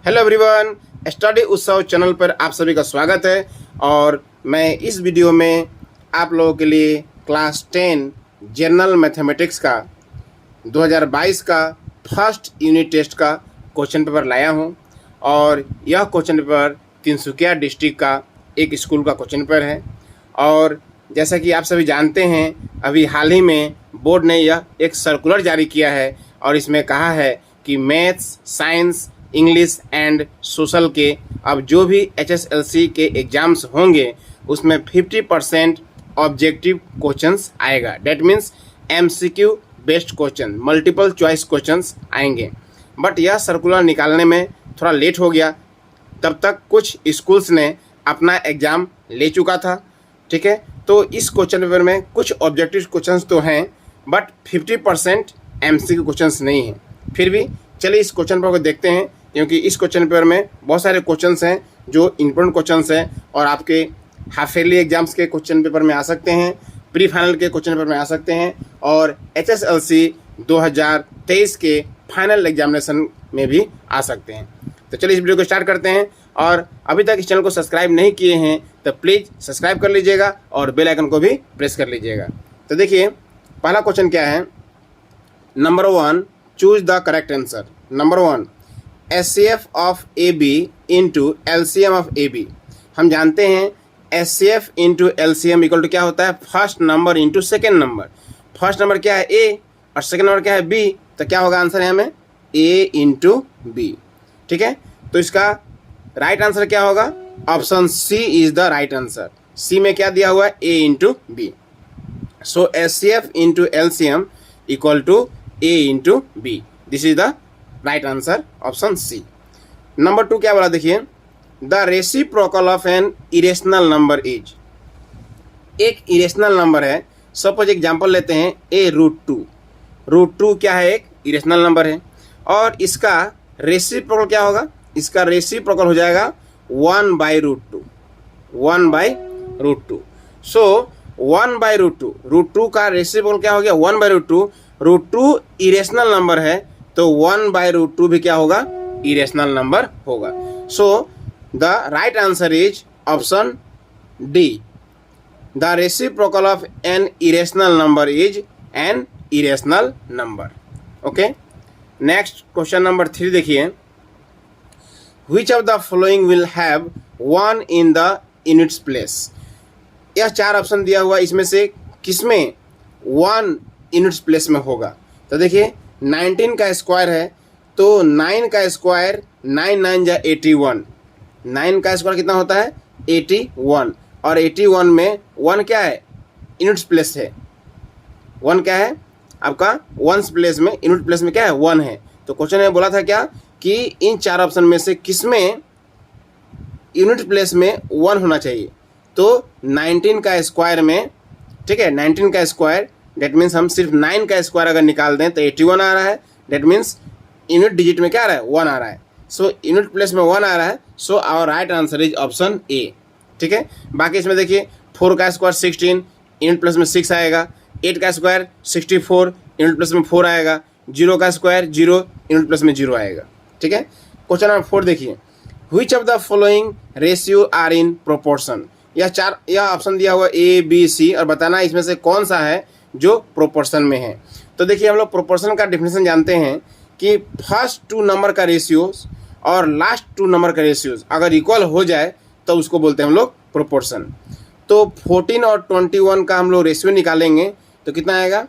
Hello everyone, study उत्सव channel पर आप सभी का स्वागत है। और मैं इस वीडियो में आप लोगों के लिए क्लास 10 जनरल मैथमेटिक्स का 2022 का फर्स्ट यूनिट टेस्ट का क्वेश्चन पेपर लाया हूं। और यह क्वेश्चन पेपर तिनसुकिया डिस्ट्रिक्ट का एक स्कूल का क्वेश्चन पेपर है। और जैसा कि आप सभी जानते हैं, अभी हाल ही में बोर्ड ने यह एक सर्कुलर जारी किया है और इसमें कहा है कि maths, science, English and social के अब जो भी HSLC के एग्ज़ाम्स होंगे उसमें 50% ऑब्जेक्टिव क्वेश्चंस आएगा। That means MCQ based question, multiple choice questions आएंगे। बट यह सर्कुलर निकालने में थोड़ा लेट हो गया, तब तक कुछ स्कूल्स ने अपना एग्ज़ाम ले चुका था। ठीक है, तो इस क्वेश्चन पेपर में कुछ ऑब्जेक्टिव क्वेश्चंस तो हैं बट 50% MCQ क्वेश्चंस नहीं हैं। फिर भी चलिए इस क्वेश्चन पेपर को देखते हैं, क्योंकि इस क्वेश्चन पेपर में बहुत सारे क्वेश्चंस हैं जो इम्पोर्टेंट क्वेश्चंस हैं और आपके हाफ ईयरली एग्जाम्स के क्वेश्चन पेपर में आ सकते हैं, प्री फाइनल के क्वेश्चन पेपर में आ सकते हैं और HSLC 2023 के फाइनल एग्जामिनेशन में भी आ सकते हैं। तो चलिए इस वीडियो को स्टार्ट करते हैं। और अभी तक इस चैनल को सब्सक्राइब नहीं किए हैं तो प्लीज़ सब्सक्राइब कर लीजिएगा और बेल आइकन को भी प्रेस कर लीजिएगा। तो देखिए पहला क्वेश्चन क्या है। Number 1, choose the correct answer. Number 1, SCF of AB into LCM of AB। हम जानते हैं SCF into LCM equal to क्या होता है, first number into second number. First number क्या है A और सेकेंड नंबर क्या है B, तो क्या होगा आंसर है हमें A इंटू B। ठीक है, तो इसका राइट आंसर क्या होगा, option C is the right answer. C में क्या दिया हुआ है, A into B। So SCF into LCM equal to A into B। This is the right answer, option C। Number 2 क्या बोला, देखिए the reciprocal of an irrational number is. एक irrational number है, सपोज एग्जांपल लेते हैं A√2। √2 क्या है, एक इरेशनल नंबर है और इसका रेसिप्रोकल क्या होगा, इसका रेसिप्रोकल हो जाएगा 1/√2। 1/√2। सो 1/√2, √2 का रेसिप्रोकल क्या हो गया 1/√2। √2 इरेशनल नंबर है तो 1/√2 भी क्या होगा, इरेशनल नंबर होगा। So the right answer is option D। The reciprocal of an irrational number is an irrational number. Okay, next question number 3 देखिए। Which of the following will have 1 in the units place? यह 4 option दिया हुआ, इसमें से किसमें 1 units place में होगा। तो देखिए 19 का स्क्वायर है तो 9 का स्क्वायर 9 9 जा 81। 9 का स्क्वायर कितना होता है 81 और 81 में 1 क्या है, यूनिट्स प्लेस है। 1 क्या है आपका, वंस प्लेस में, यूनिट प्लेस में क्या है 1 है। तो क्वेश्चन में बोला था क्या कि इन 4 ऑप्शन में से किसमें यूनिट प्लेस में 1 होना चाहिए। तो 19 का स्क्वायर में, ठीक है, 19 का स्क्वायर डेट मीन्स हम सिर्फ 9 का स्क्वायर अगर निकाल दें तो 81 आ रहा है। डेट मीन्स यूनिट डिजिट में क्या आ रहा है 1 आ रहा है। सो यूनिट प्लेस में 1 आ रहा है। So our right answer is option A। ठीक है, बाकी इसमें देखिए 4 का स्क्वायर 16, यूनिट प्लेस में 6 आएगा। 8 का स्क्वायर 64, यूनिट प्लेस में 4 आएगा। 0 का स्क्वायर 0, यूनिट प्लेस में 0 आएगा। ठीक है, क्वेश्चन नंबर 4 देखिए। Which of the following ratio are in proportion. यह ऑप्शन दिया हुआ A, B, C और बताना इसमें से कौन सा है जो प्रोपोर्शन में है। तो देखिए हम लोग प्रोपोर्शन का डेफिनेशन जानते हैं कि फर्स्ट 2 नंबर का रेशियोज और लास्ट 2 नंबर का रेशियोज अगर इक्वल हो जाए तो उसको बोलते हैं हम लोग प्रोपोर्शन। तो 14 और 21 का हम लोग रेशियो निकालेंगे तो कितना आएगा,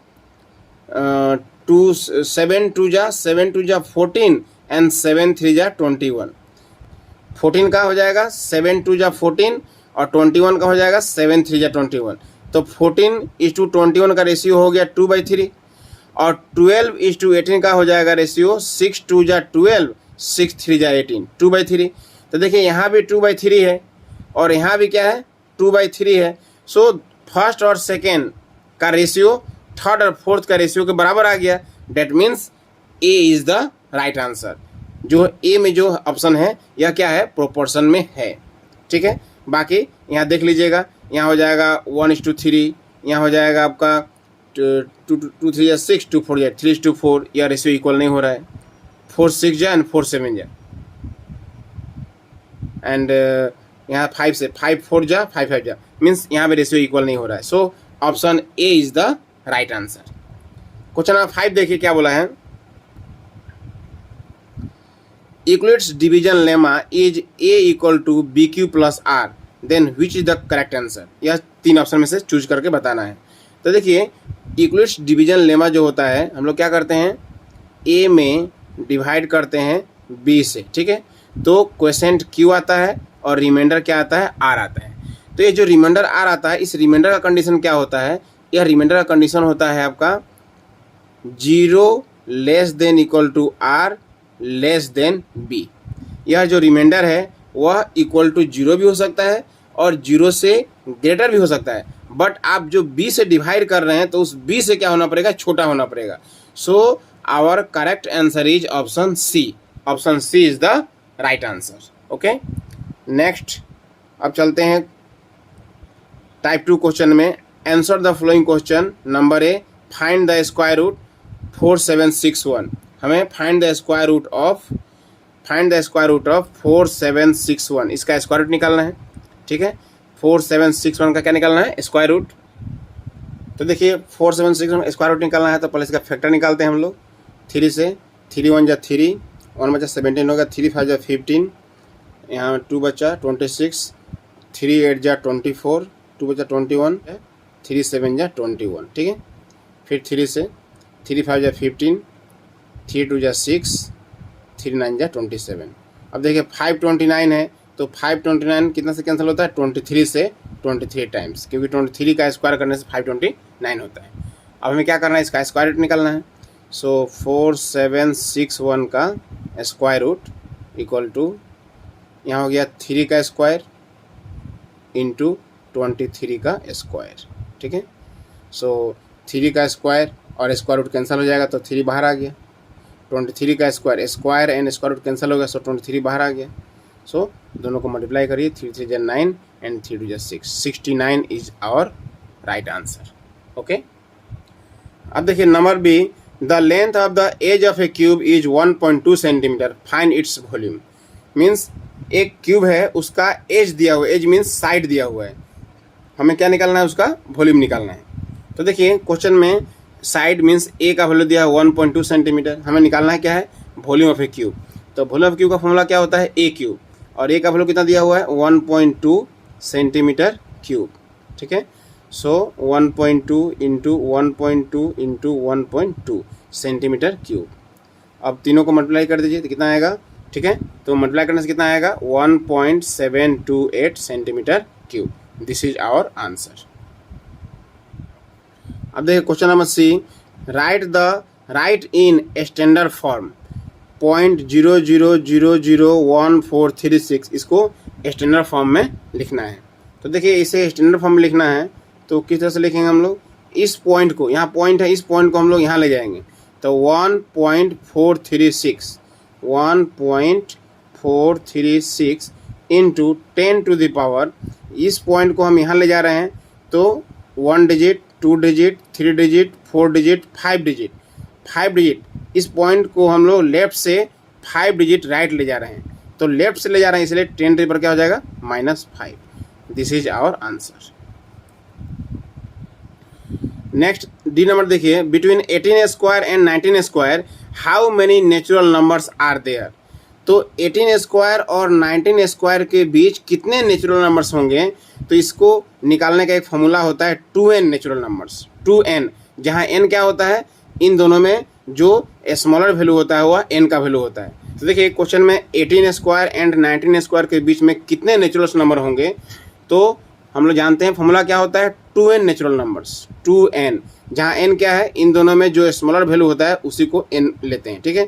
7 2 जा 14 एंड 7 3 जा 21। 14 का हो जाएगा 7 2 जा 14 और 21 का हो जाएगा 7 3 जा 21। तो 14:21 का रेशियो हो गया 2/3 और 12:18 का हो जाएगा रेशियो 6 2 जा 12, 6 3 जा 18, 2/3। तो देखिए यहाँ भी 2/3 है और यहाँ भी क्या है 2/3 है। सो फर्स्ट और सेकेंड का रेशियो थर्ड और फोर्थ का रेशियो के बराबर आ गया। That means A is the right answer. जो A में जो ऑप्शन है यह क्या है, प्रोपोर्शन में है। ठीक है, बाकी यहाँ देख लीजिएगा, यहाँ हो जाएगा 1:3, यहाँ हो जाएगा आपका 2 3 या 6, 2 4 या 3:4। यह रेशियो इक्वल नहीं हो रहा है। 4 6 जा एंड 4 7 जा। एंड यहाँ 5 से 5 4 जा 5 5 जा, मीन्स यहाँ पे रेशियो इक्वल नहीं हो रहा है। So option A is the right answer. Question number 5 देखिए क्या बोला है, Euclid's division lemma is A equal to B Q plus R, then which is the correct answer. यह 3 ऑप्शन में से चूज करके बताना है। तो देखिए यूक्लिड्स डिवीजन लेमा जो होता है, हम लोग क्या करते हैं, ए में डिवाइड करते हैं बी से, ठीक है। तो क्वेश्चन क्यू आता है और रिमाइंडर क्या आता है, आर आता है। तो ये जो रिमाइंडर आर आता है, इस रिमाइंडर का कंडीशन क्या होता है, यह रिमाइंडर का कंडीशन होता है आपका 0 less than equal to R less than B. यह जो रिमाइंडर है वह इक्वल टू 0 भी हो सकता है और 0 से ग्रेटर भी हो सकता है, बट आप जो b से डिवाइड कर रहे हैं तो उस b से क्या होना पड़ेगा, छोटा होना पड़ेगा। So our correct answer is option C. Option C is the right answer. Okay, next अब चलते हैं टाइप 2 क्वेश्चन में। Answer the following question. Number A, find the square root 4761। हमें find the square root of 4761, इसका square root निकालना है, ठीक है। 4761 का क्या निकालना है, स्क्वायर रूट। तो देखिए 4761 स्क्वायर रूट निकालना है तो पहले इसका फैक्टर निकालते हैं हम लोग। 3 से 3 1 जा 3, 1 बचा 17 होगा, 3 5 जा 15, यहाँ 2 बचा 26, 3 8 जा 24, 2 बचा 21, 3 7 जा 21, ठीक है। फिर 3 से 3 5 जा 15, 3 2 जा 6, 3 9 जा 27। अब देखिए 529 है तो 529 कितना से कैंसिल होता है, 23 से 23 टाइम्स, क्योंकि 23 का स्क्वायर करने से 529 होता है। अब हमें क्या करना है, इसका स्क्वायर रूट निकालना है। सो 4761 का स्क्वायर रूट इक्वल टू, यहाँ हो गया 3 का स्क्वायर इंटू 23 का स्क्वायर, ठीक है। सो 3 का स्क्वायर और स्क्वायर रूट कैंसिल हो जाएगा तो 3 बाहर आ गया। 23 का square and square root cancel हो गया, सो 23 बाहर आ गया। सो दोनों को मल्टीप्लाई करिए, 3 3 जा 9 एंड 3 2 जा 6, 69 is our right answer. Okay, अब देखिए number B, the length of the edge of a cube is 1.2 centimetre, find its volume. Means एक क्यूब है, उसका एज दिया हुआ है, एज मीन्स साइड दिया हुआ है, हमें क्या निकालना है, उसका वॉल्यूम निकालना है। तो देखिए क्वेश्चन में साइड मीन्स ए का वैल्यू दिया है 1.2 सेंटीमीटर, हमें निकालना है क्या है, वॉल्यूम ऑफ ए क्यूब। तो वॉल्यूम ऑफ क्यूब का फॉर्मूला क्या होता है, ए क्यूब, और ए का वैल्यू कितना दिया हुआ है, 1.2 सेंटीमीटर क्यूब, ठीक है। सो 1.2 इंटू 1.2 इंटू 1.2 सेंटीमीटर क्यूब। अब तीनों को मल्टीप्लाई कर दीजिए तो कितना आएगा, ठीक है। तो मल्टीप्लाई करने से कितना आएगा, 1.728 centimetre cube. This is our answer. अब देखिए question number C, write in standard form 0.00001436, इसको स्टैंडर्ड फॉर्म में लिखना है। तो देखिए इसे स्टैंडर्ड फॉर्म में लिखना है तो किस तरह से लिखेंगे हम लोग, इस पॉइंट को, यहाँ पॉइंट है, इस पॉइंट को हम लोग यहाँ ले जाएंगे तो 1.436 इंटू 10 टू द पावर, इस पॉइंट को हम यहाँ ले जा रहे हैं तो 1 digit 2 digit 3 digit 4 digit 5 digit, इस पॉइंट को हम लोग लेफ्ट से 5 डिजिट राइट ले जा रहे हैं। तो लेफ्ट से ले जा रहे हैं इसलिए 10 टू पर क्या हो जाएगा, -5। This is our answer. Next D number देखिए, between 18 square and 19 square how many natural numbers are there. तो 18 स्क्वायर और 19 स्क्वायर के बीच कितने नेचुरल नंबर्स होंगे, तो इसको निकालने का एक फॉर्मूला होता है 2n नेचुरल नंबर्स, 2n, जहाँ n क्या होता है, इन दोनों में जो स्मॉलर वैल्यू होता है वह n का वैल्यू होता है। तो देखिए क्वेश्चन में 18 स्क्वायर एंड 19 स्क्वायर के बीच में कितने नेचुरल नंबर होंगे, तो हम लोग जानते हैं फॉर्मूला क्या होता है, 2n नेचुरल नंबर्स, 2n, जहाँ n क्या है, इन दोनों में जो स्मॉलर वैल्यू होता है उसी को n लेते हैं, ठीक है।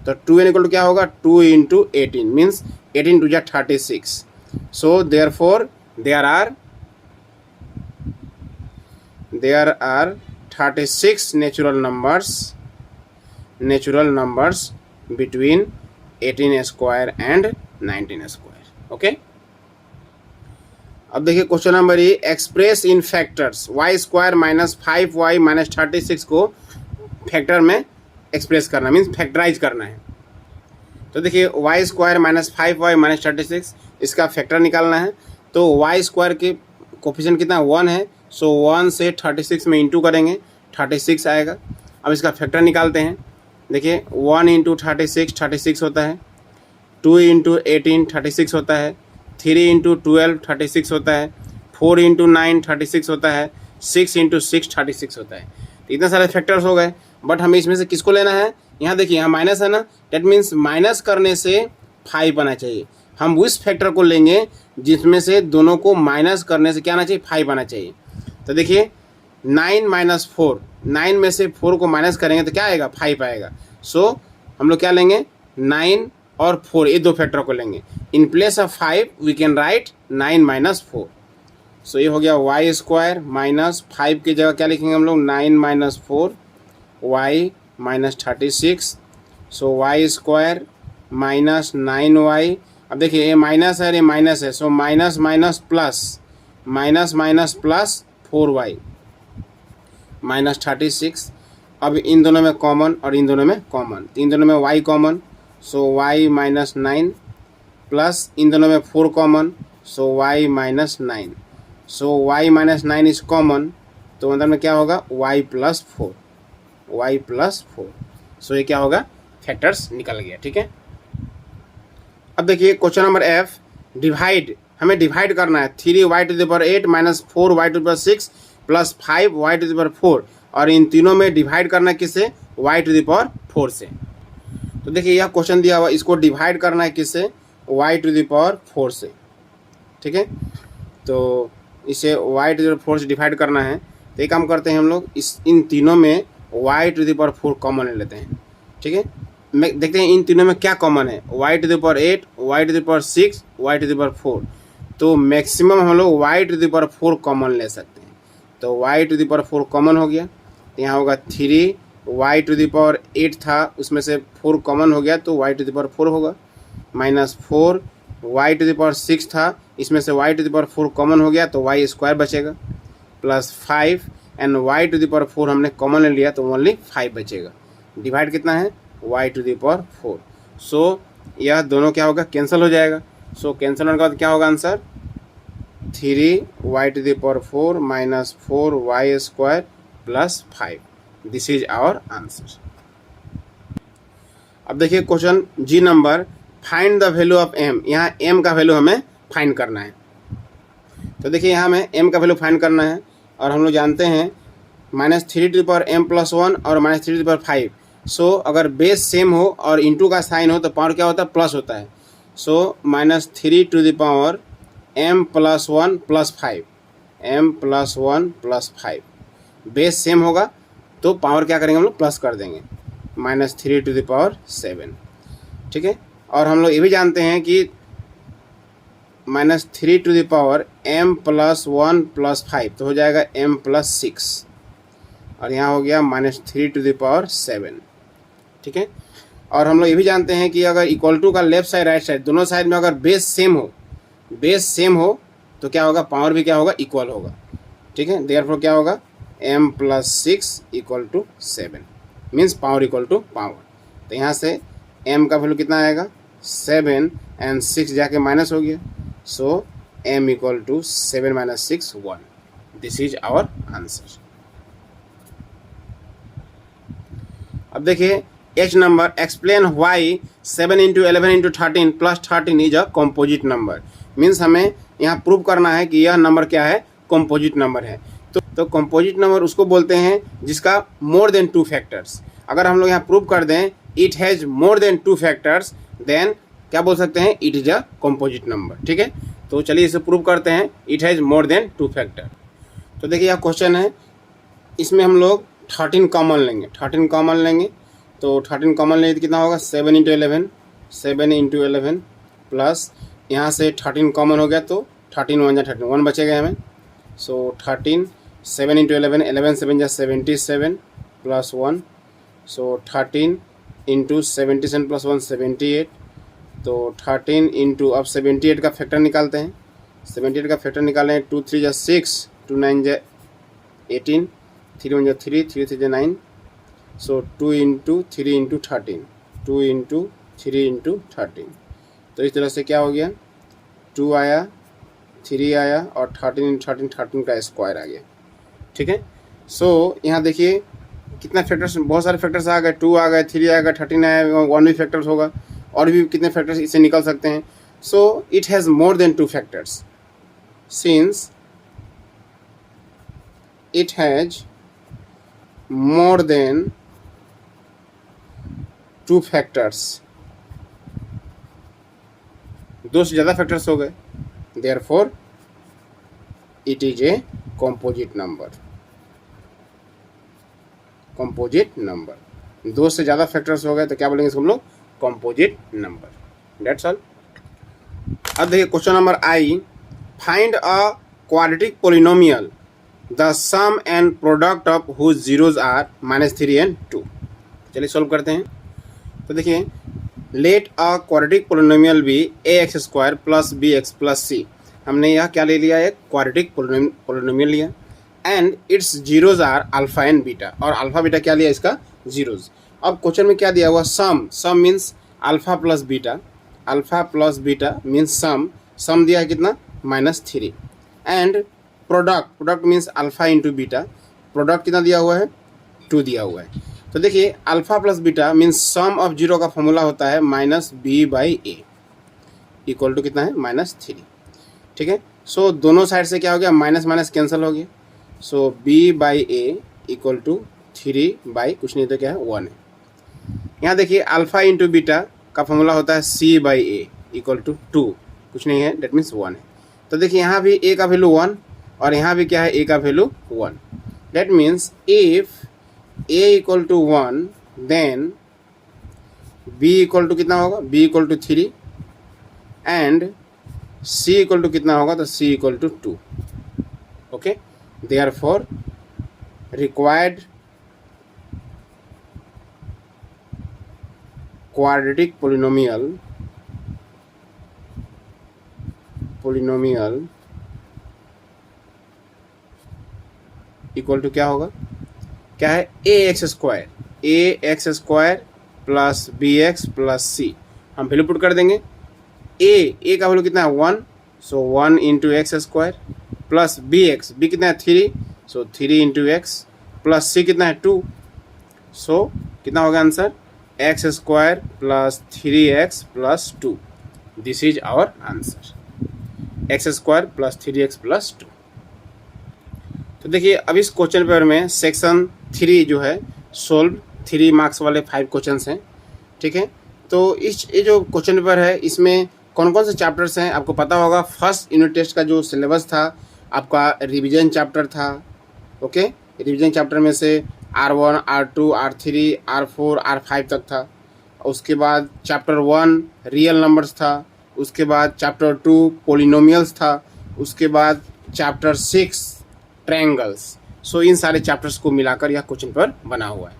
तो 2n इक्वल टू क्या होगा, 2 इंटू 18 मीन्स 18 टू जा 36। So therefore there are 36 natural numbers between 18 square and 19 square. Okay, अब देखिए question number E, express in factors y square -5y -36 को फैक्टर में एक्सप्रेस करना, मीन्स फैक्टराइज करना है। तो देखिए y स्क्वायर -5y -36, इसका फैक्टर निकालना है। तो वाई स्क्वायर के कोफिशिएंट कितना 1 है, सो 1 से 36 में इंटू करेंगे, 36 आएगा। अब इसका फैक्टर निकालते हैं। देखिए 1 इंटू 36 36 होता है, 2 इंटू 18 36 होता है, 3 इंटू 12 36 होता है, 4 इंटू 9 36 होता है, 6 इंटू 6 36 होता है। तो इतने सारे फैक्टर्स हो गए, बट हमें इसमें से किसको लेना है? यहाँ देखिए यहाँ माइनस है ना, डेट मीन्स माइनस करने से 5 आना चाहिए। हम उस फैक्टर को लेंगे जिसमें से दोनों को माइनस करने से क्या आना चाहिए? 5 आना चाहिए। तो देखिए 9 माइनस 4, 9 में से 4 को माइनस करेंगे तो क्या आएगा? 5 आएगा। सो हम लोग क्या लेंगे? 9 और 4 ये दो फैक्टर को लेंगे। In place of 5 we can write 9 minus 4। So ये हो गया वाई स्क्वायर माइनस 5 की जगह क्या लिखेंगे हम लोग? 9 माइनस 4 वाई माइनस 36। सो वाई स्क्वायर माइनस 9y। अब देखिए ये माइनस है, ये माइनस है, so minus minus plus, minus minus plus 4y minus 36। अब इन दोनों में कॉमन और इन दोनों में कॉमन, इन दोनों में y कॉमन, सो y माइनस 9 प्लस इन दोनों में 4 common, so y minus 9। So y minus 9 is common, तो अंदर में क्या होगा? y plus 4, y plus 4। So ये क्या होगा? फैक्टर्स निकल गया। ठीक है। अब देखिए क्वेश्चन नंबर F, डिवाइड, हमें डिवाइड करना है 3y to the power 8 minus 4y to the power 6 plus 5y to the power 4, और इन तीनों में डिवाइड करना है किससे? y टू द पावर 4 से। तो देखिए यह क्वेश्चन दिया हुआ, इसको डिवाइड करना है किससे? y टू द पावर 4 से। ठीक है, तो इसे y टू द पावर 4 से डिवाइड करना है। तो एक काम करते हैं हम लोग, इन तीनों में y to the power 4 common ले लेते हैं। ठीक है, देखते हैं इन तीनों में क्या कॉमन है? y to the power 8, y to the power 6, y to the power 4। तो मैक्सिमम हम लोग y to the power 4 common ले सकते हैं। तो y to the power 4 common हो गया, तो यहाँ होगा 3, y टू द पावर 8 था उसमें से 4 कॉमन हो गया तो y टू द पावर 4 होगा, minus 4, y to the power 6 था इसमें से y to the power 4 common हो गया तो y स्क्वायर बचेगा, plus 5 and y to the power 4 हमने कॉमन ले लिया तो ओनली 5 बचेगा। डिवाइड कितना है? y to the power 4। So यह दोनों क्या होगा? कैंसिल हो जाएगा। सो कैंसिल होने के बाद क्या होगा answer? 3y to the power 4 minus 4y square plus 5। This is our answer. अब देखिए question G number, find the value of m। यहाँ m का वैल्यू हमें फाइंड करना है। तो देखिए यहाँ हमें m का वैल्यू फाइंड करना है, और हम लोग जानते हैं -3 to the power m plus 1 और -3 टू द पावर 5। सो अगर बेस सेम हो और इंटू का साइन हो तो पावर क्या होता है? प्लस होता है। So -3 to the power m plus 1 plus 5, m plus 1 plus 5। Base same होगा तो पावर क्या करेंगे हम लोग? प्लस कर देंगे, -3 टू द पावर 7। ठीक है, और हम लोग ये भी जानते हैं कि -3 to the power m plus 1 plus 5 तो हो जाएगा m प्लस 6, और यहाँ हो गया -3 टू द पावर 7। ठीक है, और हम लोग ये भी जानते हैं कि अगर इक्वल टू का लेफ्ट साइड राइट साइड दोनों साइड में अगर बेस सेम हो तो क्या होगा? पावर भी क्या होगा? इक्वल होगा। ठीक है, देयरफॉर क्या होगा? m plus 6 equal to 7 means power equal to power. तो यहाँ से m का वैल्यू कितना आएगा? 7 एंड 6 जाके माइनस हो गया, so m equal to 7 minus 6 1। This is our answer. अब देखिए H number, explain why 7 into 11 into 13 plus 13 is a composite number. Means हमें यहाँ प्रूव करना है कि यह नंबर क्या है? कॉम्पोजिट नंबर है। तो कॉम्पोजिट नंबर उसको बोलते हैं जिसका मोर देन 2 फैक्टर्स। अगर हम लोग यहाँ प्रूव कर दें it has more than 2 factors, then क्या बोल सकते हैं? It is a composite number. ठीक है, तो चलिए इसे प्रूव करते हैं, it has more than 2 factor. तो देखिए यह क्वेश्चन है, इसमें हम लोग 13 कॉमन लेंगे, 13 कॉमन लेंगे तो 13 कॉमन लेंगे तो कितना होगा? 7 इंटू 11, 7 इंटू 11 प्लस यहाँ से 13 कॉमन हो गया तो 13 1 जा 13 1 बचेगा हमें। सो 13 7 इंटू 11, 11 7 जा 77 प्लस 1, सो 13 इंटू 77 प्लस 1 78। तो 13 इंटू, अब 78 का फैक्टर निकालते हैं। 78 का फैक्टर निकालें 2 3 जा 6, 2 9 जा 18, 3 1 जा 3, 3 3 जा 9। सो 2 इंटू 3 इंटू 13, 2 इंटू 3 इंटू 13। तो इस तरह से क्या हो गया? 2 आया, 3 आया और 13 का स्क्वायर आ गया। ठीक है, सो यहाँ देखिए कितना फैक्टर्स, बहुत सारे फैक्टर्स आ गए, 2 आ गए, 3 आ गया, 13 आया, 1 भी फैक्टर्स होगा, और भी कितने फैक्टर्स इससे निकल सकते हैं। So it has more than 2 factors, since it has more than 2 factors, 2 से ज़्यादा फैक्टर्स हो गए, therefore it is a composite number. Composite number, 2 से ज़्यादा फैक्टर्स हो गए तो क्या बोलेंगे इसको हम लोग, कॉम्पोजिट नंबर। Dates all. अब देखिए question number I, find a quadratic polynomial the sum and product of whose zeros are -3 and 2। चलिए सॉल्व करते हैं। तो देखिए, let a quadratic polynomial be ax² + bx + c। हमने यह क्या ले लिया, एक क्वाड्रेटिक पोलिनोमियल लिया, and its zeros are alpha and beta, और अल्फा बीटा क्या लिया इसका, जीरोज। अब क्वेश्चन में क्या दिया हुआ, sum means alpha plus beta, alpha plus beta means sum दिया है कितना, -3, and product means alpha into beta, product कितना दिया हुआ है, 2 दिया हुआ है। तो देखिए alpha plus beta means sum of zero का फॉर्मूला होता है -b/a इक्वल टू कितना है, -3। ठीक है, सो दोनों साइड से क्या हो गया, माइनस माइनस कैंसिल हो गया, सो b/a इक्वल टू 3 कुछ नहीं तो क्या है, 1 है। यहाँ देखिए अल्फा इंटू बीटा का फॉर्मूला होता है c/a इक्वल टू 2, कुछ नहीं है, डेट मीन्स 1 है। तो देखिए यहाँ भी a का वैल्यू 1 और यहाँ भी क्या है, a का value 1। That means if a equal to 1 then b equal to कितना होगा, b equal to 3 and c equal to कितना होगा, तो c equal to 2। Okay, therefore required quadratic polynomial equal to क्या होगा, क्या है, ax² plus bx plus c। हम वैल्यू पुट कर देंगे, a का वैल्यू कितना है, 1, सो 1 इंटू x² प्लस b कितना है, 3, so 3 into x plus c कितना है, 2, सो कितना होगा answer, x² plus 3x plus 2। This is our answer, x² plus 3x plus 2। तो देखिए अब इस क्वेश्चन पेपर में सेक्शन 3 जो है सोल्व 3 मार्क्स वाले 5 क्वेश्चंस हैं। ठीक है, तो ये जो क्वेश्चन पेपर है इसमें कौन कौन से चैप्टर्स हैं आपको पता होगा। फर्स्ट यूनिट टेस्ट का जो सिलेबस था आपका रिवीजन चैप्टर था। ओके, रिवीजन चैप्टर में से R1, R2, R3, R4, R5 तक था। उसके बाद चैप्टर 1 रियल नंबर्स था, उसके बाद चैप्टर 2 पोलिनोमियल्स था, उसके बाद चैप्टर 6 ट्रायंगल्स। सो इन सारे चैप्टर्स को मिलाकर यह क्वेश्चन पेपर बना हुआ है।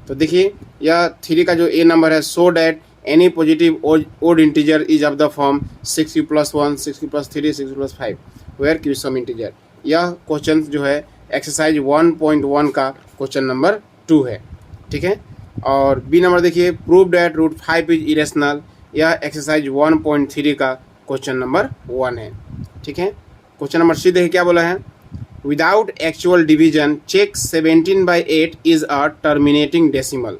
तो देखिए यह 3 का जो ए नंबर है, so that any positive odd integer is of the form 6q + 1, 6q + 3, 6q + 5 where q some integer. यह क्वेश्चन जो है एक्सरसाइज 1.1 का क्वेश्चन नंबर 2 है। ठीक है, और बी नंबर देखिए प्रूव डैट √5 इज इरेशनल। यह एक्सरसाइज 1.3 का क्वेश्चन नंबर 1 है। ठीक है, क्वेश्चन नंबर सी देखिए क्या बोला है, without actual division check 17/8 is a terminating decimal,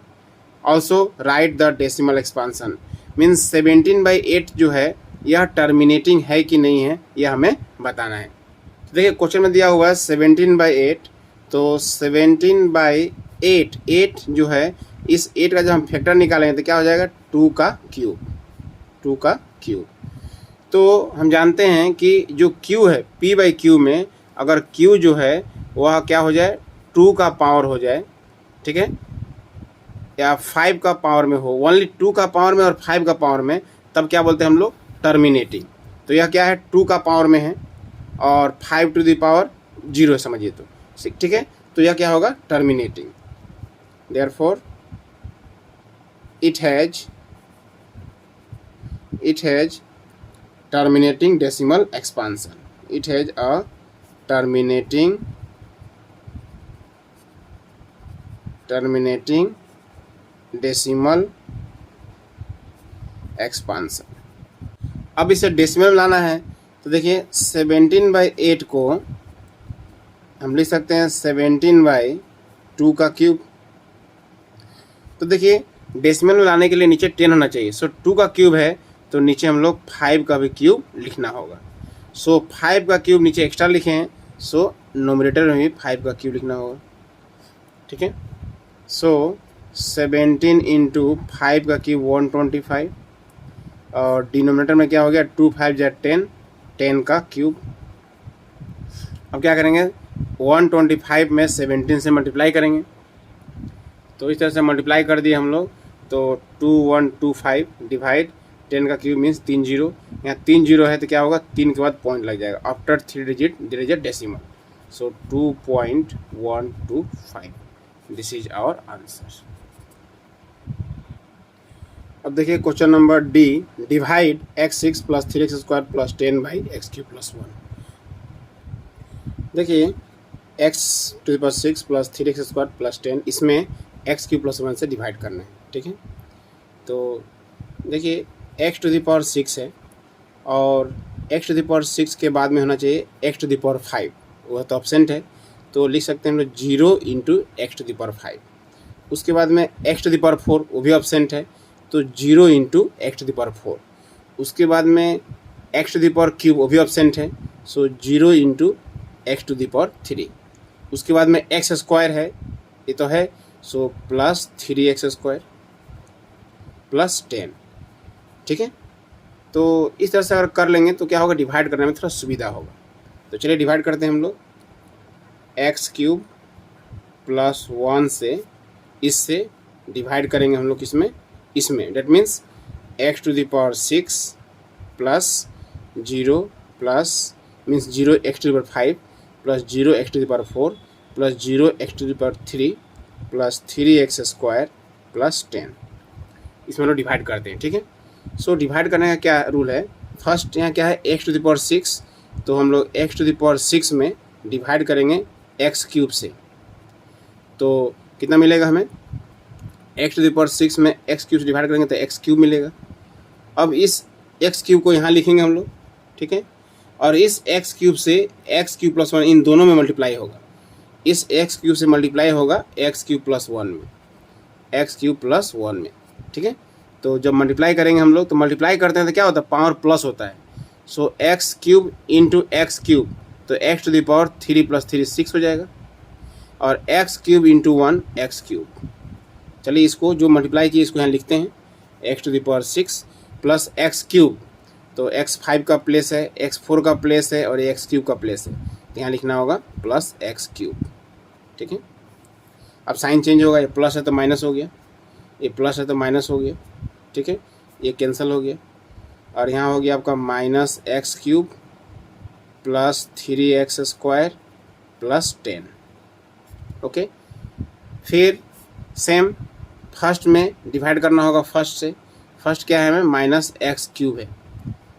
also write the decimal expansion. Means 17/8 जो है यह टर्मिनेटिंग है कि नहीं है यह हमें बताना है। तो देखिए क्वेश्चन में दिया हुआ है 17/8, तो 17/8 8 जो है इस 8 का जब हम फैक्टर निकालेंगे तो क्या हो जाएगा, 2 का क्यूब। तो हम जानते हैं कि जो q है p/q में अगर q जो है वह क्या हो जाए, 2 का पावर हो जाए। ठीक है, या 5 का पावर में हो, ओनली 2 का पावर में और 5 का पावर में, तब क्या बोलते हैं हम लोग, टर्मिनेटिंग। तो यह क्या है, 2 का पावर में है और 5 टू द पावर 0 समझिए तो। ठीक है, तो यह क्या होगा, terminating. Therefore it has terminating decimal expansion. It has a terminating decimal expansion. अब इसे डेसिमल में लाना है तो देखिए 17/8 को हम लिख सकते हैं 17/2 का क्यूब। तो देखिए डेसिमल में लाने के लिए नीचे 10 होना चाहिए। सो 2 का क्यूब है तो नीचे हम लोग 5 का भी क्यूब लिखना होगा। सो 5 का क्यूब नीचे एक्स्ट्रा लिखे हैं, सो नोमिनेटर में भी 5 का क्यूब लिखना होगा। ठीक है, सो 17 इंटू 5 का क्यूब 125 और डिनोमिनेटर में क्या हो गया 2 5 जा 10, 10 का क्यूब। अब क्या करेंगे 125 में 17 से मल्टीप्लाई करेंगे। तो इस तरह से मल्टीप्लाई कर दिए हम लोग, तो 2125 डिवाइड 10 का क्यूब मीन्स 3 जीरो, यहाँ 3 जीरो है तो क्या होगा 3 के बाद पॉइंट लग जाएगा। After 3 digit there is a decimal, so 2.125 this is our answer. अब देखिए question number D, divide x6 + 3x² + 10/x³ + 1। देखिए x6 + 3x² + 10, इसमें x³ + 1 से डिवाइड करना है। ठीक है, तो देखिए x⁴ है और x⁴ के बाद में होना चाहिए x⁵, वह तो एब्सेंट है, तो लिख सकते हैं हम लोग 0 × x⁵। उसके बाद में x⁴ वो भी एब्सेंट है, तो 0 × x⁴। उसके बाद में x³ वो भी एब्सेंट है, सो 0 × x⁵। उसके बाद में x² है, ये तो है, सो +3x² + 10। ठीक है, तो इस तरह से अगर कर लेंगे तो क्या होगा, डिवाइड करने में थोड़ा सुविधा होगा। तो चलिए डिवाइड करते हैं हम लोग। x³ + 1 से इससे डिवाइड करेंगे हम लोग इसमें that means x⁶ + 0 plus means 0 x⁵ + 0 x⁴ + 0 x⁵ + 3x² + 10, इसमें लोग डिवाइड करते हैं। ठीक है, सो डिवाइड करने का क्या रूल है, फर्स्ट यहाँ क्या है x⁶, तो हम लोग x⁶ में डिवाइड करेंगे x³ से, तो कितना मिलेगा हमें, x⁶ में x³ से डिवाइड करेंगे तो x³ मिलेगा। अब इस x³ को यहाँ लिखेंगे हम लोग। ठीक है, और इस x³ से x³ + 1 इन दोनों में मल्टीप्लाई होगा, इस x³ से मल्टीप्लाई होगा x³ + 1 में, x³ + 1 में। ठीक है, तो जब मल्टीप्लाई करेंगे हम लोग तो मल्टीप्लाई करते हैं तो क्या होता है, पावर प्लस होता है, सो x³ × x³, तो x⁴ 3 + 3 6 हो जाएगा, और x³ × 1 x³। चलिए इसको जो मल्टीप्लाई किए इसको यहाँ लिखते हैं, x⁶ + x³, तो x5 का प्लेस है, x4 का प्लेस है और x³ का प्लेस है, तो यहाँ लिखना होगा +x³। ठीक है, अब साइन चेंज होगा, ये प्लस है तो माइनस हो गया, ये प्लस है तो माइनस हो गया। ठीक है, ये कैंसिल हो गया, और यहाँ हो गया आपका -x³ + 3x² + 10। ओके, फिर सेम फर्स्ट में डिवाइड करना होगा फर्स्ट से, फर्स्ट क्या है हमें -x³ है,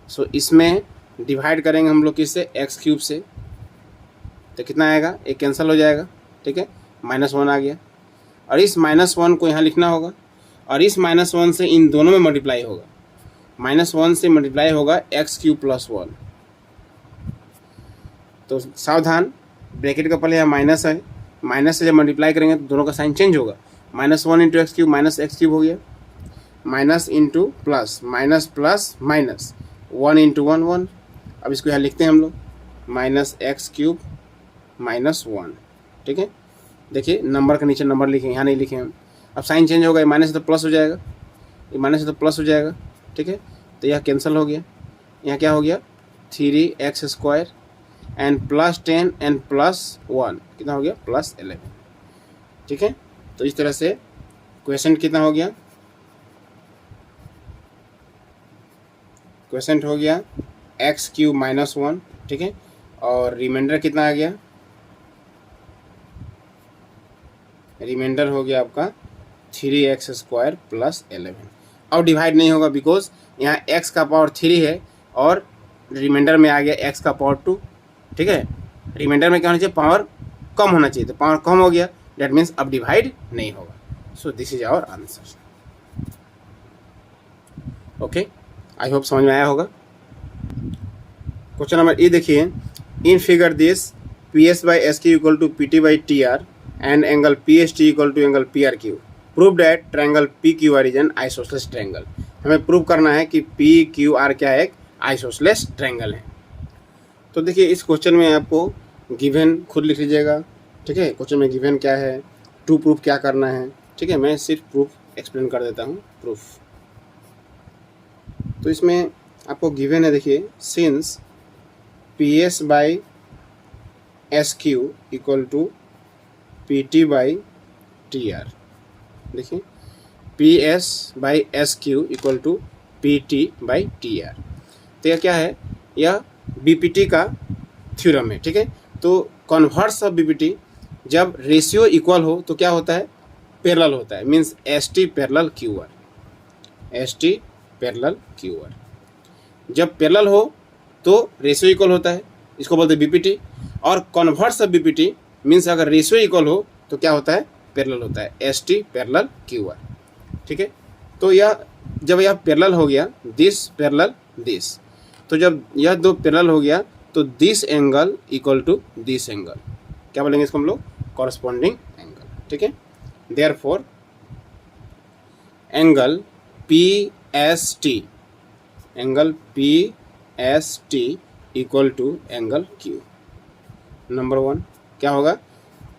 सो इसमें डिवाइड करेंगे हम लोग किससे, x³ से, तो कितना आएगा, ये कैंसिल हो जाएगा। ठीक है, -1 आ गया, और इस -1 को यहाँ लिखना होगा, और इस -1 से इन दोनों में मल्टीप्लाई होगा, -1 से मल्टीप्लाई होगा x³ + 1, तो सावधान ब्रैकेट का पहले यहाँ माइनस है, माइनस से जब मल्टीप्लाई करेंगे तो दोनों का साइन चेंज होगा, -1 × x³ -x³ हो गया, minus into plus, minus plus minus, 1 × 1 1। अब इसको यहाँ लिखते हैं हम लोग -x³ - 1। ठीक है, देखिए नंबर के नीचे नंबर लिखे, यहाँ नहीं लिखे हम। अब साइन चेंज होगा, माइनस से तो प्लस हो जाएगा, ये माइनस से तो प्लस हो जाएगा। ठीक है, तो यह कैंसिल हो गया, यहाँ क्या हो गया 3x² एंड +10 एंड +1 कितना हो गया +11। ठीक है, तो इस तरह से क्वेश्चन कितना हो गया, क्वेश्चन हो गया x³ - 1। ठीक है, और रिमाइंडर कितना आ गया, रिमाइंडर हो गया आपका 3x² + 11। अब डिवाइड नहीं होगा बिकॉज यहाँ x का पावर 3 है और रिमाइंडर में आ गया x का पावर 2। ठीक है, रिमाइंडर में क्या होना चाहिए, पावर कम होना चाहिए, तो पावर कम हो गया, डेट मीन्स अब डिवाइड नहीं होगा। So this is our answer. Okay, I hope समझ में आया होगा। क्वेश्चन नंबर ई देखिए, in figure this P S by S Q equal to P T by T R and angle P S T equal to angle P R Q, prove that triangle P Q R is an isosceles triangle. हमें prove करना है कि P Q are क्या है, एक isosceles triangle है। तो देखिए इस क्वेश्चन में आपको गिवन खुद लिख लीजिएगा, ठीक है। क्वेश्चन में गिवन क्या है, टू प्रूफ क्या करना है, ठीक है। मैं सिर्फ प्रूफ एक्सप्लेन कर देता हूँ, प्रूफ। तो इसमें आपको गिवन है, देखिए, since P S by S Q equal to P T by T R. देखिए P S by S Q equal to P T by T R. तो यह क्या है, यह बी पी टी का थ्योरम है, ठीक है। तो converse of B P T, जब रेशियो इक्वल हो तो क्या होता है, पैरेलल होता है, means S T parallel Q R, S T parallel Q are. जब पैरेलल हो तो रेशियो इक्वल होता है, इसको बोलते हैं बीपीटी। और कन्वर्स ऑफ बीपीटी मीन्स अगर रेशियो इक्वल हो तो क्या होता है, पैरेलल होता है, S T parallel Q are, ठीक है। तो जब यह पैरेलल हो गया, दिस पैरेलल दिस, तो जब यह दो पैरेलल हो गया तो this angle equal to this angle, क्या बोलेंगे इसको हम लोग, कॉरस्पॉन्डिंग एंगल, ठीक है। Therefore angle P S T, angle P S T equal to angle Q. Number 1 क्या होगा,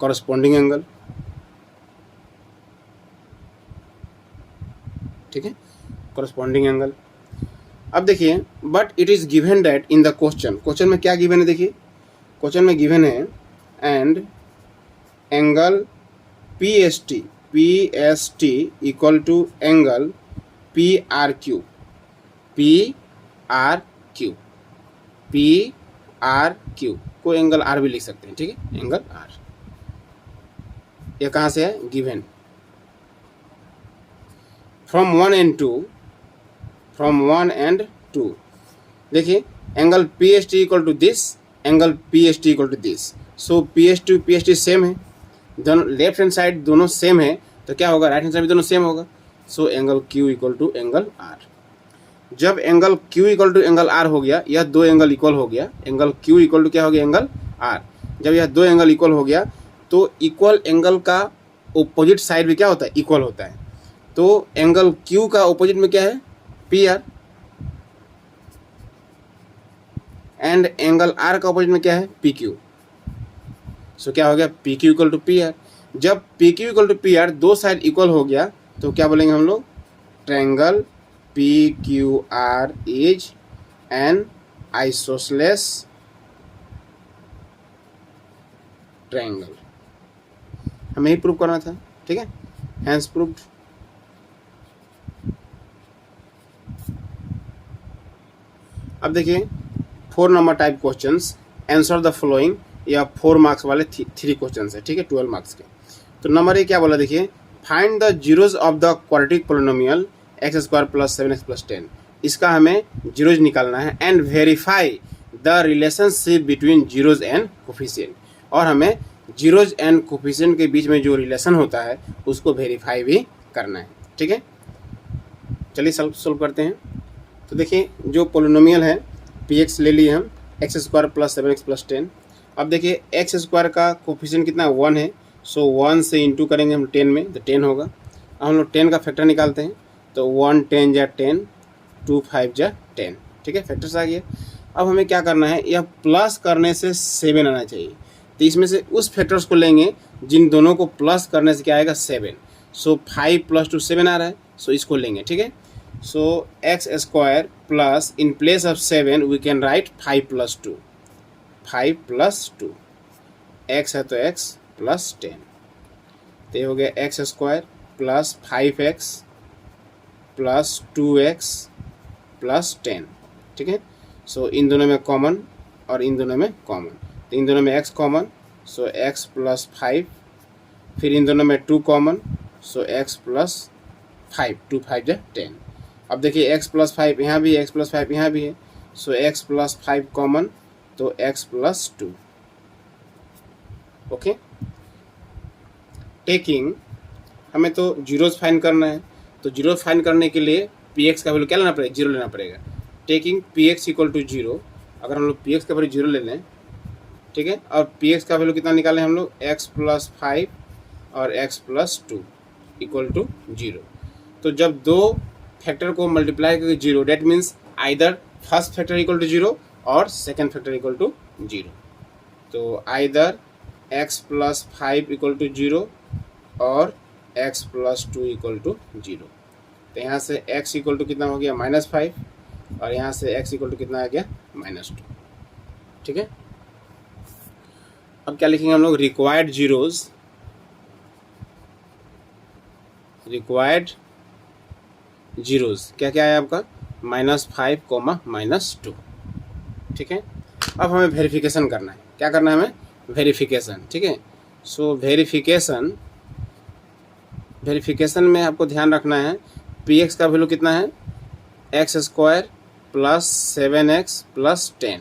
कॉरस्पॉन्डिंग एंगल, ठीक है, कॉरस्पॉन्डिंग एंगल। अब देखिए, but it is given that in the question, question में क्या गिवन है, देखिए क्वेश्चन में गिवन है and angle P S T equal to angle P R Q, P R Q, P R Q को angle R भी लिख सकते हैं, ठीक है, एंगल आर। यह कहाँ से है, given from 1 and 2, from 1 and 2। देखिए angle P S T equal to this, angle P S T equal to this, so P S T same है, दोनों लेफ्ट हैंड साइड दोनों सेम है, तो क्या होगा, राइट हैंड साइड भी दोनों सेम होगा, so angle Q equal to angle R. जब angle Q equal to angle R हो गया, यह दो एंगल इक्वल हो गया, एंगल क्यू इक्वल टू क्या हो गया, एंगल आर। जब यह दो एंगल इक्वल हो गया तो इक्वल एंगल का ओपोजिट साइड भी क्या होता है, इक्वल होता है। तो एंगल क्यू का ओपोजिट में क्या है, P R, and angle R का ओपोजिट में क्या है, पी क्यू। सो क्या हो गया, P Q equal to P R. जब P Q equal to P R दो साइड इक्वल हो गया तो क्या बोलेंगे हम लोग, triangle P Q R is an isosceles triangle. हमें ही प्रूव करना था, ठीक है, हैंस प्रूव्ड। अब देखिए 4 number type questions, answer the following, या 4 मार्क्स वाले 3 क्वेश्चंस है, ठीक है, 12 मार्क्स के। तो नंबर 1 क्या बोला, देखिए find the zeros of the quadratic polynomial x square plus 7x plus 10। इसका हमें जीरोज निकालना है and verify the relationship between zeros and coefficient, और हमें जीरोज एंड कोफिशिएंट के बीच में जो रिलेशन होता है उसको वेरीफाई भी करना है, ठीक है। चलिए सोल्व करते हैं। तो देखिए जो पोलिनोमियल है पी एक्स ले लिए हम, x square plus 7x plus 10। अब देखिए एक्स स्क्वायर का कोफिशिएंट कितना, 1 है, सो 1 से इंटू करेंगे हम 10 में, तो 10 होगा। अब हम लोग 10 का फैक्टर निकालते हैं, तो 1 10 जा 10, 2 5 जा 10, ठीक है, फैक्टर्स आ गया। अब हमें क्या करना है, यह प्लस करने से 7 आना चाहिए, तो इसमें से उस फैक्टर्स को लेंगे जिन दोनों को प्लस करने से क्या आएगा, 7। सो 5 + 2 7 आ रहा है, सो इसको लेंगे, ठीक है। So X square plus, in place of 7 we can write 5 + 2, 5 + 2, X है तो x प्लस 10, तो ये हो गया X square plus 5x plus 2x plus 10, ठीक है। सो इन दोनों में कॉमन और इन दोनों में कॉमन, तो इन दोनों में x common, so x plus 5, फिर इन दोनों में 2 कॉमन, सो x प्लस 5, 2 5 जा 10। अब देखिए x प्लस 5 यहाँ भी है, x प्लस 5 यहाँ भी है, सो x प्लस 5 कॉमन, तो x प्लस 2, ओके। टेकिंग, हमें तो जीरोज फाइंड करना है, तो जीरो फाइंड करने के लिए पी एक्स का वैल्यू क्या लेना पड़ेगा, 0 लेना पड़ेगा। Taking P X equal to 0, अगर हम लोग पी एक्स का वैल्यू 0 ले लें, ठीक है, और पी एक्स का वैल्यू कितना निकालें हम लोग, x + 5 और x + 2 = 0। तो जब दो फैक्टर को मल्टीप्लाई करके 0, that means either first factor = 0 और सेकेंड फैक्टर = 0। तो आइदर x + 5 = 0 और x + 2 = 0। तो यहाँ से x = कितना हो गया, -5, और यहाँ से x = कितना आ गया, -2। ठीक है, अब क्या लिखेंगे हम लोग, रिक्वायर्ड जीरोज, क्या क्या है आपका, -5, -2। ठीक है, अब हमें वेरिफिकेशन करना है, क्या करना है हमें, वेरिफिकेशन। ठीक है, सो वेरिफिकेशन में आपको ध्यान रखना है पी एक्स का वैल्यू कितना है, x² + 7x + 10।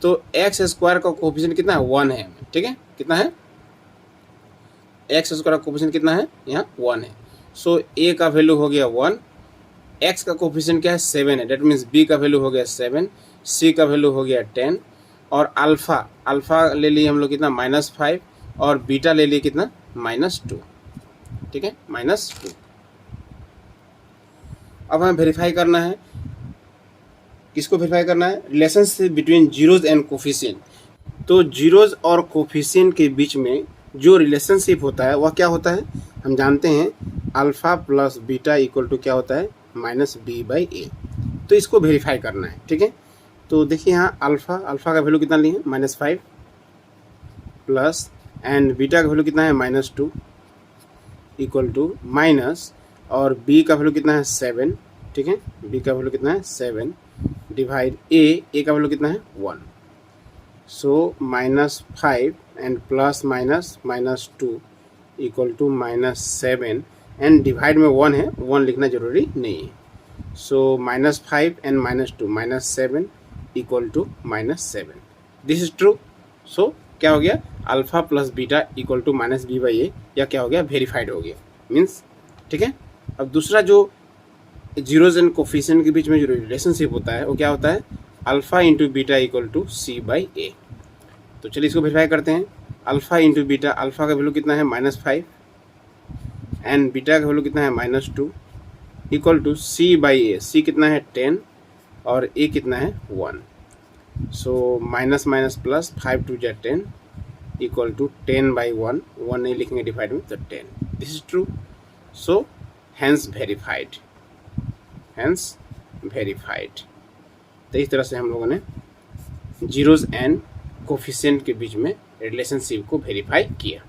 तो x² का कोफिशिएंट कितना है, 1 है। ठीक है, कितना है, x² का कोफिशिएंट कितना है, यहाँ 1 है। सो a का वैल्यू हो गया 1, x का कोफिशिएंट क्या है, 7 है, डेट मीन्स b का वैल्यू हो गया 7, c का वैल्यू हो गया 10, और अल्फा ले लिए हम लोग कितना, -5, और बीटा ले लिए कितना, -2। ठीक है, -2। अब हमें वेरीफाई करना है, किसको वेरीफाई करना है, relationship between zeros and coefficient. तो जीरोज और कोफिशिएंट के बीच में जो रिलेशनशिप होता है वह क्या होता है, हम जानते हैं अल्फा + बीटा = क्या होता है, -b/a। तो इसको वेरीफाई करना है। ठीक है, तो देखिए यहाँ अल्फा का वैल्यू कितना लिए हैं, -5 प्लस, एंड बीटा का वैल्यू कितना है, -2 = माइनस, और b का वैल्यू कितना है, 7। ठीक है, b का वैल्यू कितना है, 7 डिवाइड a का वैल्यू कितना है, 1। सो -5 and plus minus -2 = -7, and divide में 1 है, 1 लिखना जरूरी नहीं है। सो -5 एंड -2 -7 = -7, दिस इज ट्रू। सो क्या हो गया, अल्फा + बीटा = -b/a, या क्या हो गया, वेरीफाइड हो गया, मीन्स। ठीक है, अब दूसरा जो जीरोज एंड कोफिशिएंट के बीच में जो रिलेशनशिप होता है वो क्या होता है, अल्फा × बीटा = c/a। तो चलिए इसको वेरीफाई करते हैं, अल्फा × बीटा, अल्फा का वैल्यू कितना है, -5, एंड बीटा का वैल्यू कितना है, -2 = c/a। c कितना है, 10, और a कितना है, 1। सो माइनस प्लस, 5 × 10 = 10/1, 1 नहीं लिखेंगे डिवाइड में, तो 10, this is true. So hence verified. तो इस तरह से हम लोगों ने जीरोज एंड कोफिशिएंट के बीच में रिलेशनशिप को वेरीफाई किया।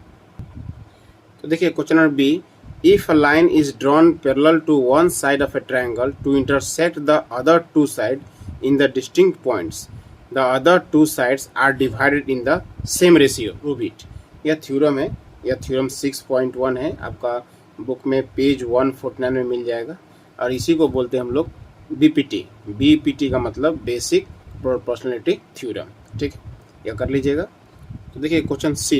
तो देखिए question number B, if a line is drawn parallel to one side of a triangle to intersect the other two side in the distinct points, the other two sides are divided in the same ratio, prove it. यह theorem है, यह theorem 6.1 है, आपका book में page 149 में मिल जाएगा, और इसी को बोलते हैं हम लोग बीपीटी का मतलब बेसिक प्रोपोर्शनलिटी थ्योरम। ठीक, यह कर लीजिएगा। तो देखिए question C,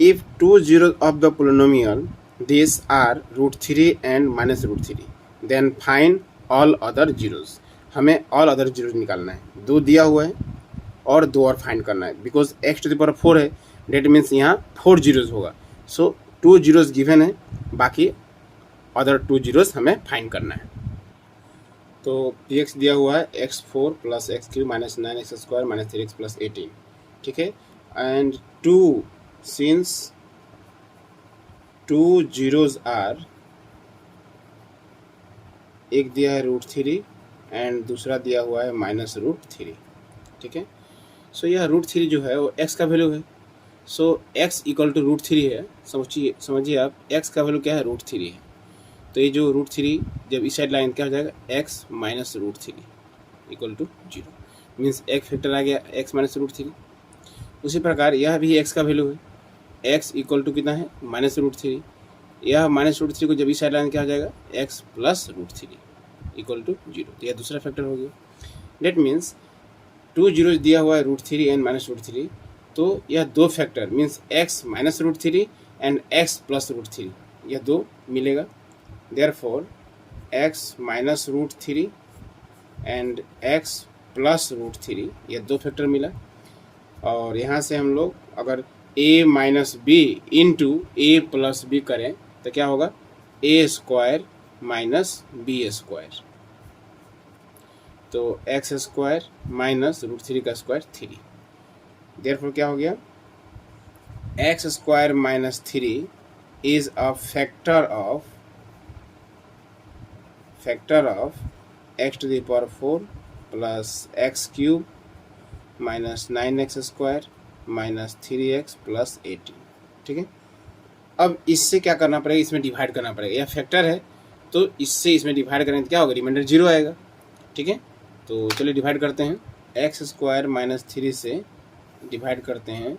if 2 zeros of the polynomial this are √3 and -√3, then find all other zeros. हमें ऑल अदर जीरोज निकालना है, 2 दिया हुआ है और 2 और फाइंड करना है, बिकॉज x⁴ है, डेट मीन्स यहाँ 4 जीरोज होगा। सो 2 जीरोज गिवन है, बाकी अदर 2 जीरोज हमें फाइंड करना है। तो px दिया हुआ है x4 + x3 - 9x² - 3x + 18। ठीक है, एंड 2 सिंस 2 जीरोज आर, एक दिया है √3 एंड दूसरा दिया हुआ है -√3। ठीक है, सो यह √3 जो है वो x का वैल्यू है। सो x = √3 है, समझिए आप, x का वैल्यू क्या है, √3 है। तो ये जो √3 जब इस साइड लाइन क्या हो जाएगा, x - √3 = 0, मीन्स एक फैक्टर आ गया x - √3। उसी प्रकार यह भी x का वैल्यू है, x = कितना है, -√3। यह -√3 को जब इस साइड लाइन क्या हो जाएगा, x + √3 = 0। तो यह दूसरा फैक्टर हो गया, डेट मीन्स 2 जीरोज दिया हुआ है √3 एंड -√3, तो यह 2 factor means x - √3 and x + √3, यह 2 मिलेगा। Therefore, x - √3 and x plus root three, ये दो फैक्टर मिला। और यहाँ से हम लोग अगर a minus B into A plus B करें तो क्या होगा, A square minus B square, तो X square minus root three का स्क्वायर थ्री। देयरफॉर क्या हो गया, X square minus three is a factor of X to the power 4 plus x cube minus 9x square minus 3x plus 18। ठीक है, अब इससे क्या करना पड़ेगा, इसमें डिवाइड करना पड़ेगा। यह फैक्टर है तो इससे इसमें डिवाइड करेंगे तो क्या होगा, रिमाइंडर 0 आएगा। ठीक है, तो चलिए डिवाइड करते हैं। एक्स स्क्वायर माइनस थ्री से डिवाइड करते हैं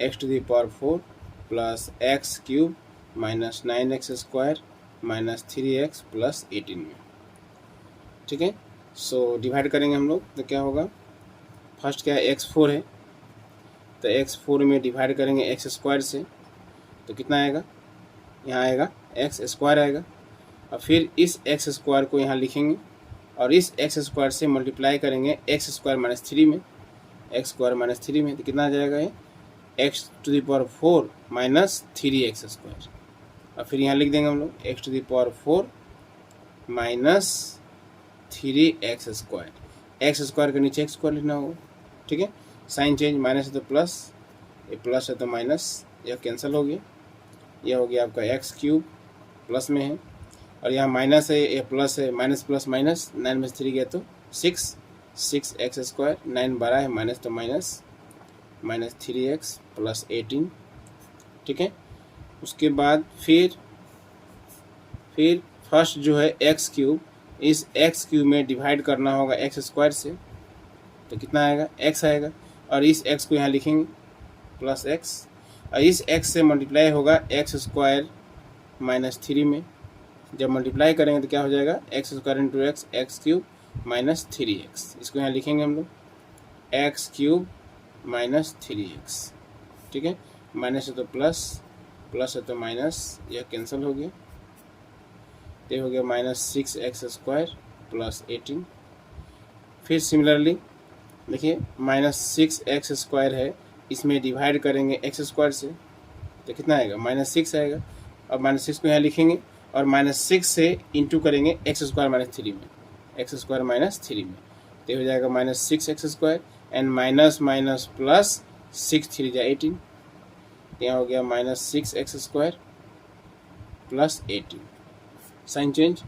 x to the power 4 plus x cube minus 9x square minus 3x plus 18 में। ठीक है, सो डिवाइड करेंगे हम लोग तो क्या होगा, फर्स्ट क्या है x4 है, तो x4 में डिवाइड करेंगे एक्स स्क्वायर से तो कितना आएगा, यहाँ आएगा एक्स स्क्वायर आएगा। और फिर इस एक्स स्क्वायर को यहाँ लिखेंगे और इस एक्स स्क्वायर से मल्टीप्लाई करेंगे एक्स स्क्वायर माइनस थ्री में, एक्स स्क्वायर माइनस थ्री में, तो कितना आ जाएगा ये X to the power 4 minus 3x square. और फिर यहाँ लिख देंगे हम लोग X to the power 4 minus 3x square, X square के नीचे एक्स स्क्वायर लिखना होगा। ठीक है, साइन चेंज, माइनस है तो प्लस, ये प्लस है तो माइनस, यह कैंसिल हो गया, यह हो गया आपका एक्स क्यूब प्लस में है और यहाँ माइनस है, ये प्लस है, माइनस प्लस माइनस, 9 में से 3 गया तो 6 एक्स स्क्वायर, 9 12 है, माइनस तो माइनस, माइनस 3x प्लस 18। ठीक है, उसके बाद फिर फर्स्ट जो है एक्स क्यूब, इस एक्स क्यूब में डिवाइड करना होगा एक्स स्क्वायर से तो कितना आएगा, एक्स आएगा। और इस एक्स को यहाँ लिखेंगे प्लस एक्स, और इस एक्स से मल्टीप्लाई होगा एक्स स्क्वायर माइनस थ्री में, जब मल्टीप्लाई करेंगे तो क्या हो जाएगा, x square into x, x cube minus 3x, इसको यहाँ लिखेंगे हम लोग एक्स क्यूब माइनस 3x। ठीक है, माइनस है तो प्लस, प्लस है तो माइनस, यह कैंसिल हो गया, ये हो गया माइनस 6x स्क्वायर प्लस 18। फिर सिमिलरली देखिए माइनस 6x स्क्वायर है, इसमें डिवाइड करेंगे एक्स स्क्वायर से तो कितना आएगा, माइनस 6 आएगा। और माइनस 6 को यहाँ लिखेंगे और माइनस 6 से इंटू करेंगे एक्स स्क्वायर माइनस थ्री में, एक्स स्क्वायर माइनस थ्री में, तो हो जाएगा minus 6x square and minus minus plus 6 3 जा 18, यहाँ हो गया minus 6x square plus 18, sign change.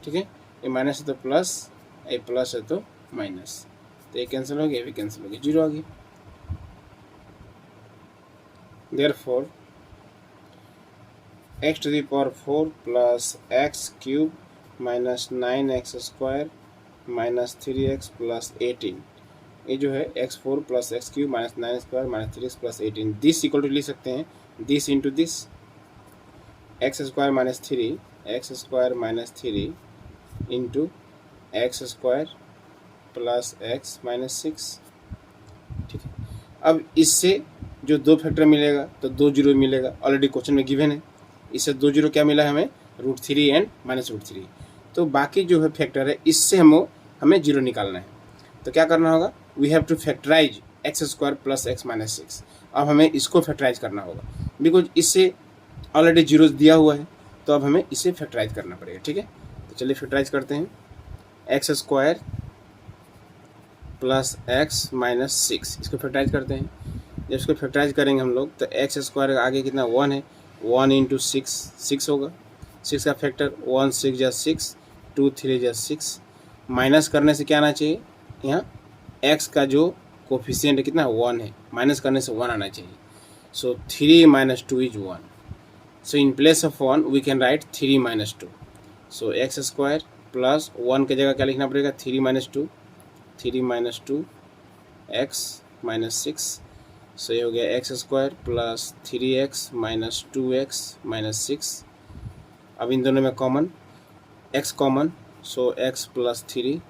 ठीक है, ये माइनस है तो प्लस, ये प्लस है तो माइनस, तो ये कैंसिल हो गया, ये भी कैंसिल हो गया, 0 आ गया। Therefore X to the power 4 plus x cube minus 9x square minus 3x plus 18, ये जो है x4 plus x cube minus 9 square minus 3x plus 18, this equal to लिख सकते हैं this into this, X square minus three, X square minus three into X square plus X minus 6। ठीक है, अब इससे जो दो फैक्टर मिलेगा तो 2 जीरो मिलेगा, ऑलरेडी क्वेश्चन में गिवन है, इससे 2 जीरो क्या मिला है हमें, root three and minus root three. तो बाकी जो है फैक्टर है इससे हमें जीरो निकालना है, तो क्या करना होगा, we have to factorize X square plus X minus 6। अब हमें इसको फैक्टराइज करना होगा बिकॉज इससे ऑलरेडी जीरो दिया हुआ है, तो अब हमें इसे फैक्टराइज करना पड़ेगा। ठीक है, तो चलिए फैक्टराइज करते हैं, x square plus X minus 6, इसको फैक्टराइज करते हैं। जब इसको फैक्टराइज करेंगे हम लोग तो एक्स स्क्वायर आगे कितना 1 है, 1 इंटू 6 होगा, 6 का फैक्टर 1 6 जा 6, 2 3 जा 6, माइनस करने से क्या आना चाहिए, यहाँ एक्स का जो कोफिशिएंट है कितना 1 है, माइनस करने से 1 आना चाहिए, so 3 minus 2 is 1, so in place of 1 we can write 3 minus 2, so X square plus 1 की जगह क्या लिखना पड़ेगा, 3 minus 2, 3 minus 2 X minus 6, so ये हो गया X square plus 3x minus 2x minus 6। अब इन दोनों में common, x common, so x plus 3,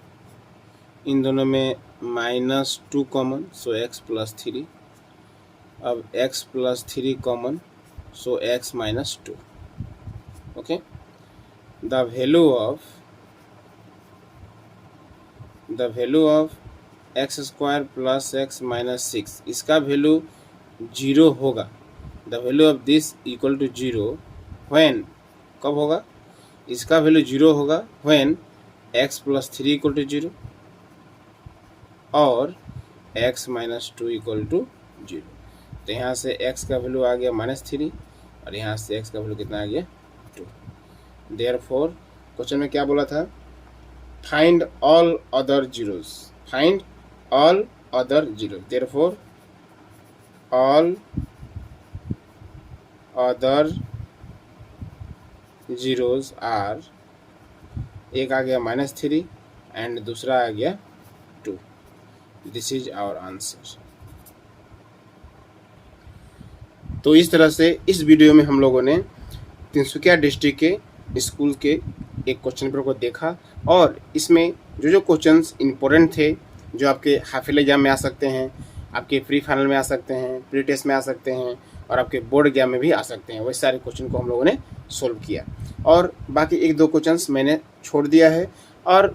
इन दोनों में minus 2 common, so x plus 3, अब x plus 3 common, so x minus 2। Okay, the value of X square plus X minus 6, इसका value 0 होगा। The value of this equal to 0 when, कब होगा? इसका value 0 होगा when X plus 3 equal to 0 और x minus 2 equal to 0। तो यहाँ से एक्स का वैल्यू आ गया -3 और यहाँ से एक्स का वैल्यू कितना आ गया 2। देयरफॉर क्वेश्चन में क्या बोला था? Find all other zeros, find all other zero. Therefore all other zeros are, एक आ गया -3 एंड दूसरा आ गया 2। This is our answer. तो इस तरह से इस वीडियो में हम लोगों ने तिनसुकिया डिस्ट्रिक्ट के स्कूल के एक क्वेश्चन पेपर को देखा और इसमें जो जो क्वेश्चंस इम्पोर्टेंट थे, जो आपके हाफिल एग्जाम में आ सकते हैं, आपके प्री फाइनल में आ सकते हैं, प्री टेस्ट में आ सकते हैं और आपके बोर्ड एग्जाम में भी आ सकते हैं, वही सारे क्वेश्चन को हम लोगों ने सोल्व किया। और बाकी 1-2 क्वेश्चंस मैंने छोड़ दिया है और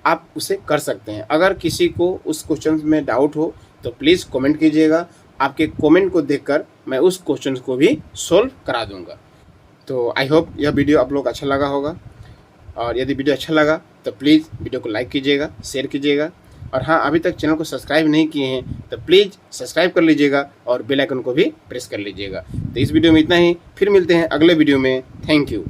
आप उसे कर सकते हैं। अगर किसी को उस क्वेश्चन में डाउट हो तो प्लीज़ कमेंट कीजिएगा, आपके कमेंट को देखकर मैं उस क्वेश्चन को भी सोल्व करा दूंगा। तो आई होप यह वीडियो आप लोग को अच्छा लगा होगा और यदि वीडियो अच्छा लगा तो प्लीज़ वीडियो को लाइक कीजिएगा, शेयर कीजिएगा और हाँ, अभी तक चैनल को सब्सक्राइब नहीं किए हैं तो प्लीज़ सब्सक्राइब कर लीजिएगा और बेल आइकन को भी प्रेस कर लीजिएगा। तो इस वीडियो में इतना ही, फिर मिलते हैं अगले वीडियो में। Thank you.